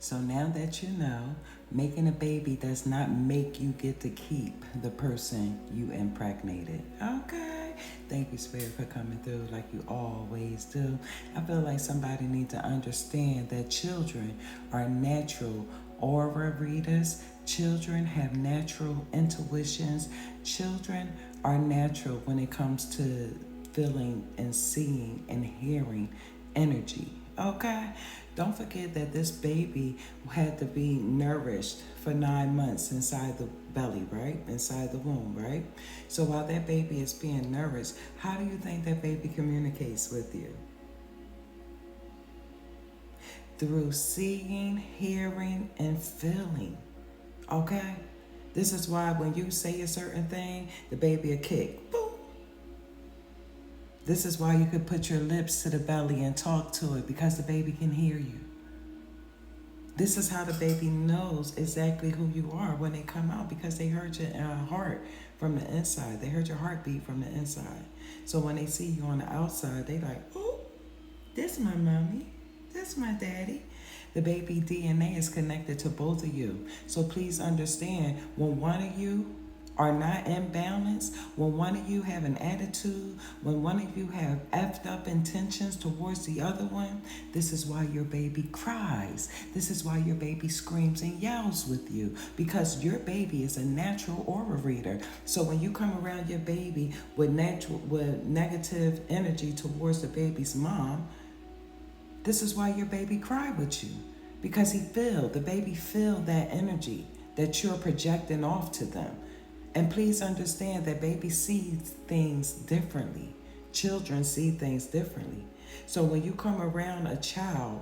So now that you know, making a baby does not make you get to keep the person you impregnated. Okay. Thank you, Spirit, for coming through like you always do. I feel like somebody needs to understand that children are natural aura readers. Children have natural intuitions. Children are natural when it comes to feeling and seeing and hearing energy. Okay? Don't forget that this baby had to be nourished for 9 months inside the belly, right? Inside the womb, right? So while that baby is being nourished, how do you think that baby communicates with you? Through seeing, hearing, and feeling. Okay? This is why when you say a certain thing, the baby will kick. Boom. This is why you could put your lips to the belly and talk to it, because the baby can hear you. This is how the baby knows exactly who you are when they come out, because they heard your heart from the inside. They heard your heartbeat from the inside. So when they see you on the outside, they like, oh, this my mommy, this my daddy. The baby DNA is connected to both of you. So please understand, when one of you are not in balance, when one of you have an attitude, when one of you have effed up intentions towards the other one, this is why your baby cries. This is why your baby screams and yells with you, because your baby is a natural aura reader. So when you come around your baby with negative energy towards the baby's mom, this is why your baby cry with you, because the baby feel that energy that you're projecting off to them. And please understand that baby sees things differently. Children see things differently. So when you come around a child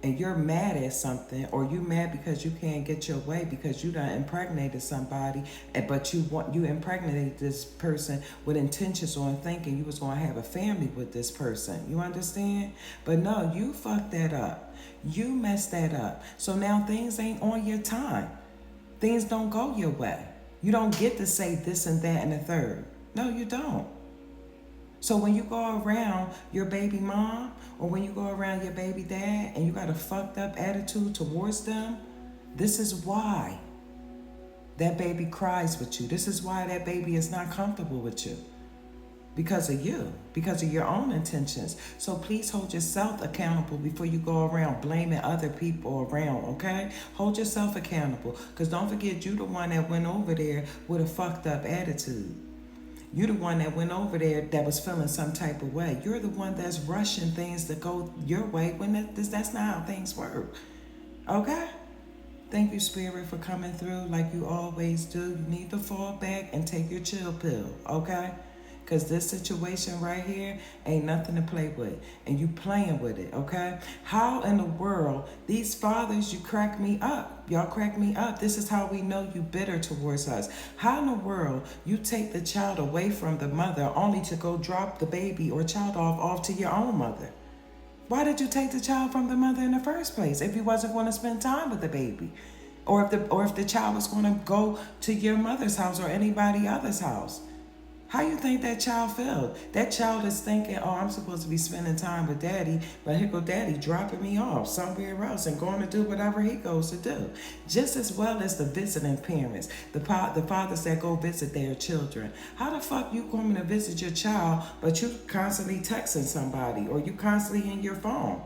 and you're mad at something, or you mad because you can't get your way because you done impregnated somebody, but you impregnated this person with intentions on thinking you was going to have a family with this person. You understand? But no, you fucked that up. You messed that up. So now things ain't on your time. Things don't go your way. You don't get to say this and that and the third. No, you don't. So when you go around your baby mom, or when you go around your baby dad and you got a fucked up attitude towards them, this is why that baby cries with you. This is why that baby is not comfortable with you. Because of you, because of your own intentions. So please hold yourself accountable before you go around blaming other people around, okay? Hold yourself accountable, because don't forget, you the one that went over there with a fucked up attitude. You the one that went over there that was feeling some type of way. You're the one that's rushing things to go your way when that's not how things work, okay? Thank you, Spirit, for coming through like you always do. You need to fall back and take your chill pill, okay? Because this situation right here ain't nothing to play with. And you playing with it, okay? How in the world, these fathers, you crack me up. Y'all crack me up. This is how we know you bitter towards us. How in the world you take the child away from the mother only to go drop the baby or child off to your own mother? Why did you take the child from the mother in the first place if you wasn't going to spend time with the baby? Or if the child was going to go to your mother's house or anybody else's house? How you think that child felt? That child is thinking, oh, I'm supposed to be spending time with daddy, but here go daddy dropping me off somewhere else and going to do whatever he goes to do. Just as well as the visiting parents, the fathers that go visit their children. How the fuck you coming to visit your child, but you constantly texting somebody, or you constantly in your phone?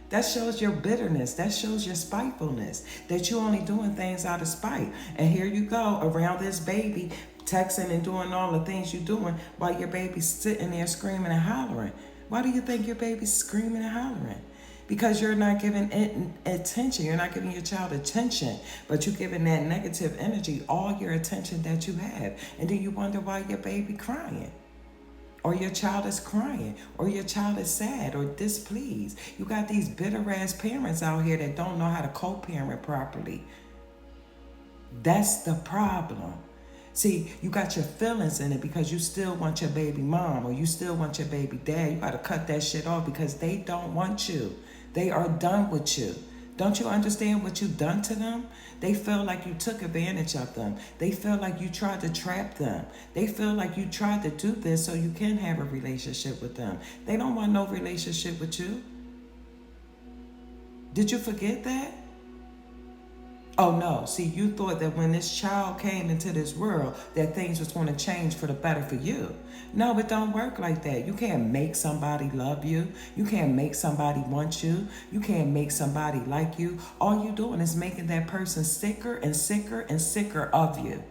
That shows your bitterness. That shows your spitefulness, that you only doing things out of spite. And here you go around this baby, texting and doing all the things you're doing while your baby's sitting there screaming and hollering. Why do you think your baby's screaming and hollering? Because you're not giving it attention. You're not giving your child attention, but you're giving that negative energy all your attention that you have. And then you wonder why your baby crying, or your child is crying, or your child is sad or displeased. You got these bitter ass parents out here that don't know how to co-parent properly. That's the problem. See, you got your feelings in it because you still want your baby mom, or you still want your baby dad. You got to cut that shit off because they don't want you. They are done with you. Don't you understand what you've done to them? They feel like you took advantage of them. They feel like you tried to trap them. They feel like you tried to do this so you can have a relationship with them. They don't want no relationship with you. Did you forget that? Oh no, see, you thought that when this child came into this world that things was going to change for the better for you. No, it don't work like that. You can't make somebody love you. You can't make somebody want you. You can't make somebody like you. All you doing is making that person sicker and sicker and sicker of you.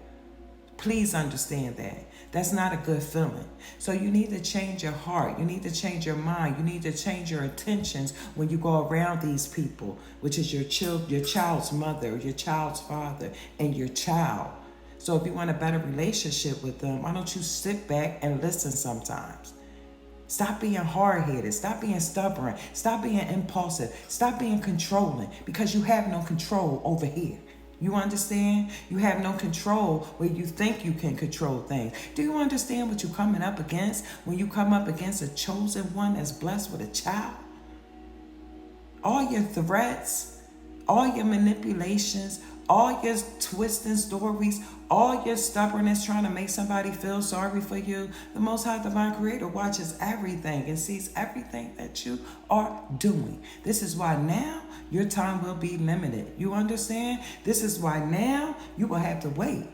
Please understand that. That's not a good feeling. So you need to change your heart. You need to change your mind. You need to change your intentions when you go around these people, which is your child's mother, your child's father, and your child. So if you want a better relationship with them, why don't you sit back and listen sometimes? Stop being hard-headed. Stop being stubborn. Stop being impulsive. Stop being controlling, because you have no control over here. You understand? You have no control where you think you can control things. Do you understand what you're coming up against when you come up against a chosen one that's blessed with a child? All your threats, all your manipulations, all your twisting stories, all your stubbornness trying to make somebody feel sorry for you, the Most High Divine Creator watches everything and sees everything that you are doing. This is why now your time will be limited. You understand? This is why now you will have to wait.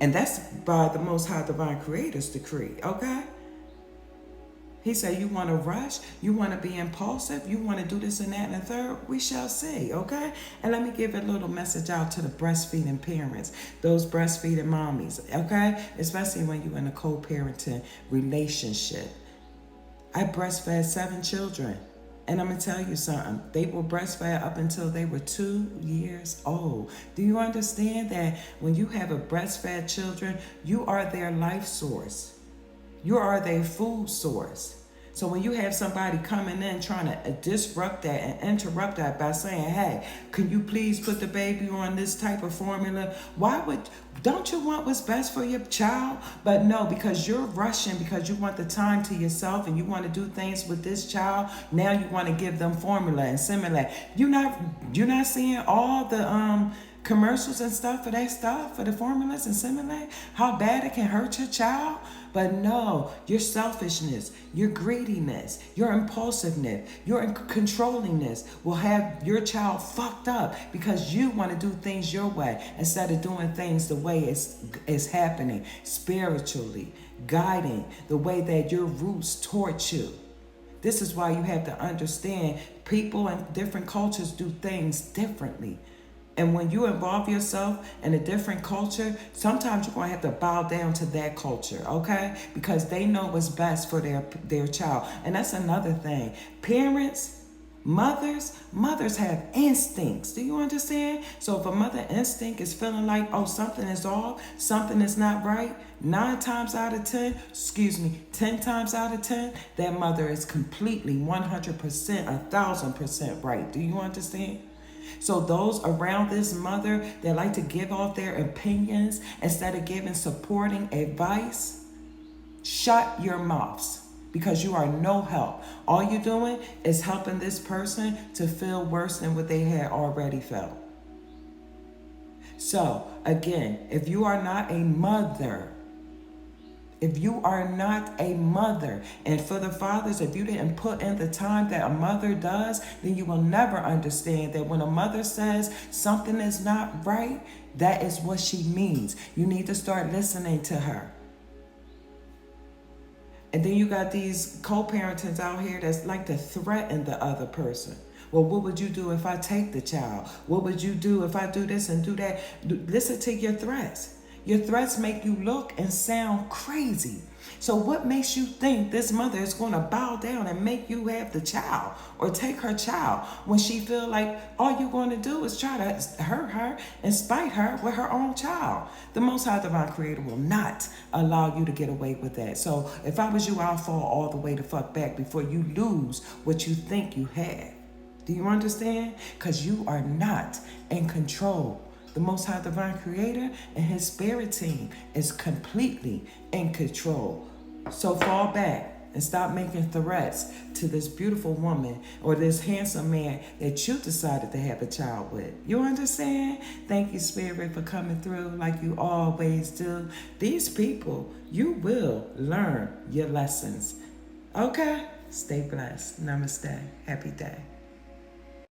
And that's by the Most High Divine Creator's decree, okay? He said, you want to rush? You want to be impulsive? You want to do this and that and the third? We shall see, okay? And let me give a little message out to the breastfeeding parents, those breastfeeding mommies, okay? Especially when you're in a co-parenting relationship. I breastfed 7 children. And I'm going to tell you something. They were breastfed up until they were 2 years old. Do you understand that when you have a breastfed children, you are their life source? You are their food source. So when you have somebody coming in trying to disrupt that and interrupt that by saying, hey, can you please put the baby on this type of formula? Don't you want what's best for your child? But no, because you're rushing, because you want the time to yourself and you want to do things with this child. Now you want to give them formula and Similac. You're not seeing all the commercials and stuff for that stuff, for the formulas and Similac, how bad it can hurt your child. But no, your selfishness, your greediness, your impulsiveness, your controllingness will have your child fucked up because you want to do things your way instead of doing things the way it's happening, spiritually, guiding the way that your roots taught you. This is why you have to understand people in different cultures do things differently. And when you involve yourself in a different culture, sometimes you're going to have to bow down to that culture, okay? Because they know what's best for their child. And that's another thing. Parents, mothers have instincts. Do you understand? So if a mother instinct is feeling like, oh, something is off, something is not right, 10 times out of 10, that mother is completely 100%, 1,000% right. Do you understand? So those around this mother that like to give off their opinions instead of giving supporting advice, shut your mouths, because you are no help. All you're doing is helping this person to feel worse than what they had already felt. So again, if you are not a mother, and for the fathers, if you didn't put in the time that a mother does, then you will never understand that when a mother says something is not right, that is what she means. You need to start listening to her. And then you got these co-parenters out here that's like to threaten the other person. Well, what would you do if I take the child? What would you do if I do this and do that? Listen to your threats. Your threats make you look and sound crazy. So what makes you think this mother is going to bow down and make you have the child or take her child when she feel like all you're going to do is try to hurt her and spite her with her own child? The Most High Divine Creator will not allow you to get away with that. So if I was you, I'll fall all the way the fuck back before you lose what you think you have. Do you understand? Because you are not in control. The Most High Divine Creator and his spirit team is completely in control. So fall back and stop making threats to this beautiful woman or this handsome man that you decided to have a child with. You understand? Thank you, Spirit, for coming through like you always do. These people, you will learn your lessons. Okay? Stay blessed. Namaste. Happy day.